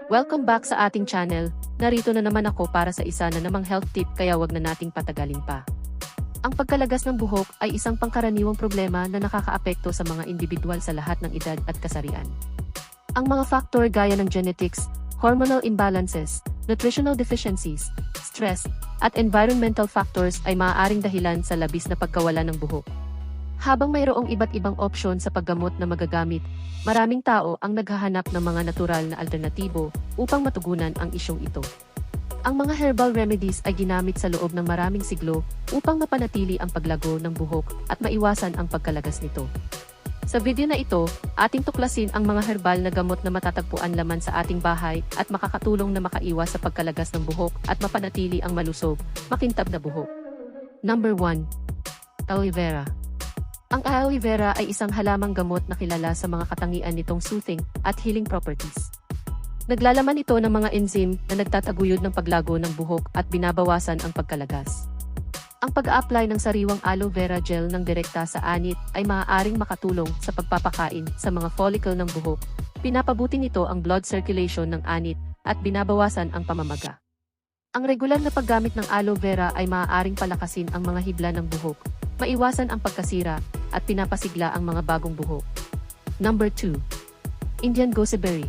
Welcome back sa ating channel. Narito na naman ako para sa isa na namang health tip kaya wag na nating patagalin pa. Ang pagkalagas ng buhok ay isang pangkaraniwang problema na nakakaapekto sa mga individual sa lahat ng edad at kasarian. Ang mga factor gaya ng genetics, hormonal imbalances, nutritional deficiencies, stress, at environmental factors ay maaaring dahilan sa labis na pagkawala ng buhok. Habang mayroong iba't ibang opsyon sa paggamot na magagamit, maraming tao ang naghahanap ng mga natural na alternatibo upang matugunan ang isyong ito. Ang mga herbal remedies ay ginamit sa loob ng maraming siglo upang mapanatili ang paglago ng buhok at maiwasan ang pagkalagas nito. Sa video na ito, ating tuklasin ang mga herbal na gamot na matatagpuan laman sa ating bahay at makakatulong na makaiwas sa pagkalagas ng buhok at mapanatili ang malusog, makintab na buhok. Number 1. Aloe vera. Ang aloe vera ay isang halamang gamot na kilala sa mga katangian nitong soothing at healing properties. Naglalaman ito ng mga enzyme na nagtataguyod ng paglago ng buhok at binabawasan ang pagkalagas. Ang pag-a-apply ng sariwang aloe vera gel ng direkta sa anit ay maaaring makatulong sa pagpapakain sa mga follicle ng buhok. Pinapabuti nito ang blood circulation ng anit at binabawasan ang pamamaga. Ang regular na paggamit ng aloe vera ay maaaring palakasin ang mga hibla ng buhok, maiwasan ang pagkasira, at pinapasigla ang mga bagong buhok. Number 2. Indian gooseberry.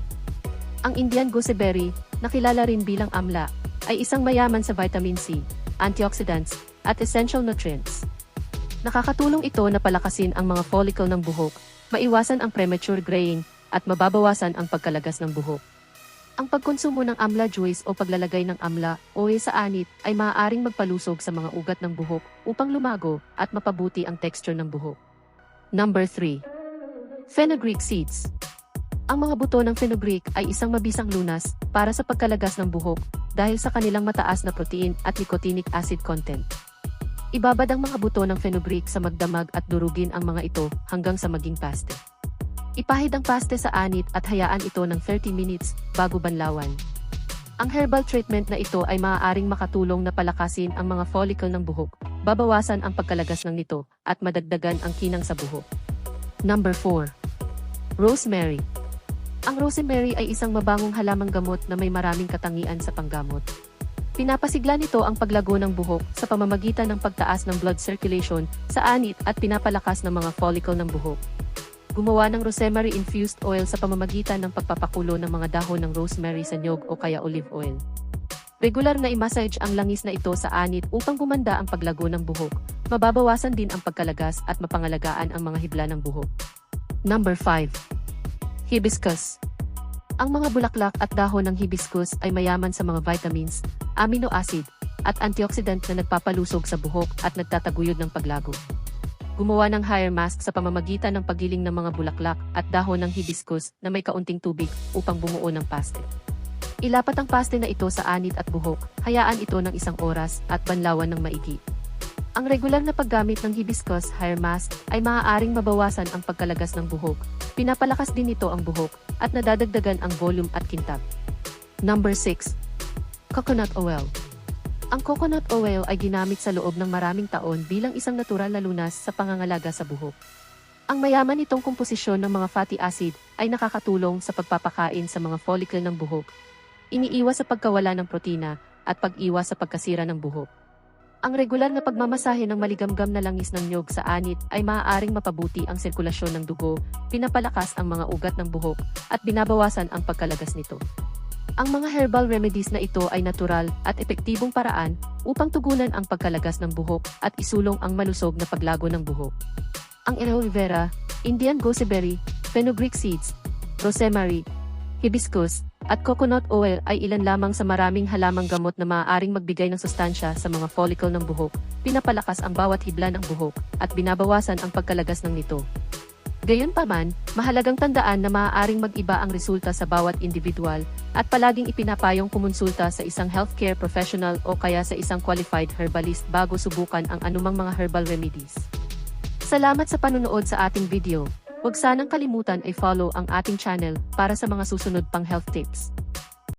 Ang Indian gooseberry, na kilala rin bilang amla, ay isang mayaman sa vitamin C, antioxidants, at essential nutrients. Nakakatulong ito na palakasin ang mga follicle ng buhok, maiwasan ang premature graying, at mababawasan ang pagkalagas ng buhok. Ang pagkonsumo ng amla juice o paglalagay ng amla oil sa anit ay maaaring magpalusog sa mga ugat ng buhok upang lumago at mapabuti ang texture ng buhok. Number 3. Fenugreek seeds. Ang mga buto ng fenugreek ay isang mabisang lunas para sa pagkalagas ng buhok dahil sa kanilang mataas na protein at nicotinic acid content. Ibabad ang mga buto ng fenugreek sa magdamag at durugin ang mga ito hanggang sa maging paste. Ipahid ang paste sa anit at hayaan ito ng 30 minutes bago banlawan. Ang herbal treatment na ito ay maaaring makatulong na palakasin ang mga follicle ng buhok, babawasan ang pagkalagas ng nito, at madagdagan ang kinang sa buhok. Number 4. Rosemary. Ang rosemary ay isang mabangong halamang gamot na may maraming katangian sa panggamot. Pinapasigla nito ang paglago ng buhok sa pamamagitan ng pagtaas ng blood circulation sa anit at pinapalakas ng mga follicle ng buhok. Gumawa ng rosemary-infused oil sa pamamagitan ng pagpapakulo ng mga dahon ng rosemary sa niyog o kaya olive oil. Regular na i-massage ang langis na ito sa anit upang gumanda ang paglago ng buhok, mababawasan din ang pagkalagas at mapangalagaan ang mga hibla ng buhok. Number 5. Hibiscus. Ang mga bulaklak at dahon ng hibiscus ay mayaman sa mga vitamins, amino acid, at antioxidant na nagpapalusog sa buhok at nagtataguyod ng paglago. Gumawa ng hair mask sa pamamagitan ng paggiling ng mga bulaklak at dahon ng hibiscus na may kaunting tubig upang bumuo ng paste. Ilapat ang paste na ito sa anit at buhok, hayaan ito ng 1 oras at banlawan ng maigi. Ang regular na paggamit ng hibiscus hair mask ay maaaring mabawasan ang pagkalagas ng buhok, pinapalakas din nito ang buhok, at nadadagdagan ang volume at kintab. Number 6. Coconut oil. Ang coconut oil ay ginamit sa loob ng maraming taon bilang isang natural na lunas sa pangangalaga sa buhok. Ang mayaman nitong komposisyon ng mga fatty acid ay nakakatulong sa pagpapakain sa mga follicle ng buhok, iniiwas sa pagkawala ng protina, at pag-iwas sa pagkasira ng buhok. Ang regular na pagmamasahe ng maligamgam na langis ng niyog sa anit ay maaaring mapabuti ang sirkulasyon ng dugo, pinapalakas ang mga ugat ng buhok, at binabawasan ang pagkalagas nito. Ang mga herbal remedies na ito ay natural at epektibong paraan upang tugunan ang pagkalagas ng buhok at isulong ang malusog na paglago ng buhok. Ang aloe vera, Indian gooseberry, fenugreek seeds, rosemary, hibiscus, at coconut oil ay ilan lamang sa maraming halamang gamot na maaaring magbigay ng sustansya sa mga follicle ng buhok, pinapalakas ang bawat hibla ng buhok, at binabawasan ang pagkalagas ng nito. Gayunpaman, mahalagang tandaan na maaaring mag-iba ang resulta sa bawat individual at palaging ipinapayong kumonsulta sa isang healthcare professional o kaya sa isang qualified herbalist bago subukan ang anumang mga herbal remedies. Salamat sa panunood sa ating video. Huwag sanang kalimutan ay follow ang ating channel para sa mga susunod pang health tips.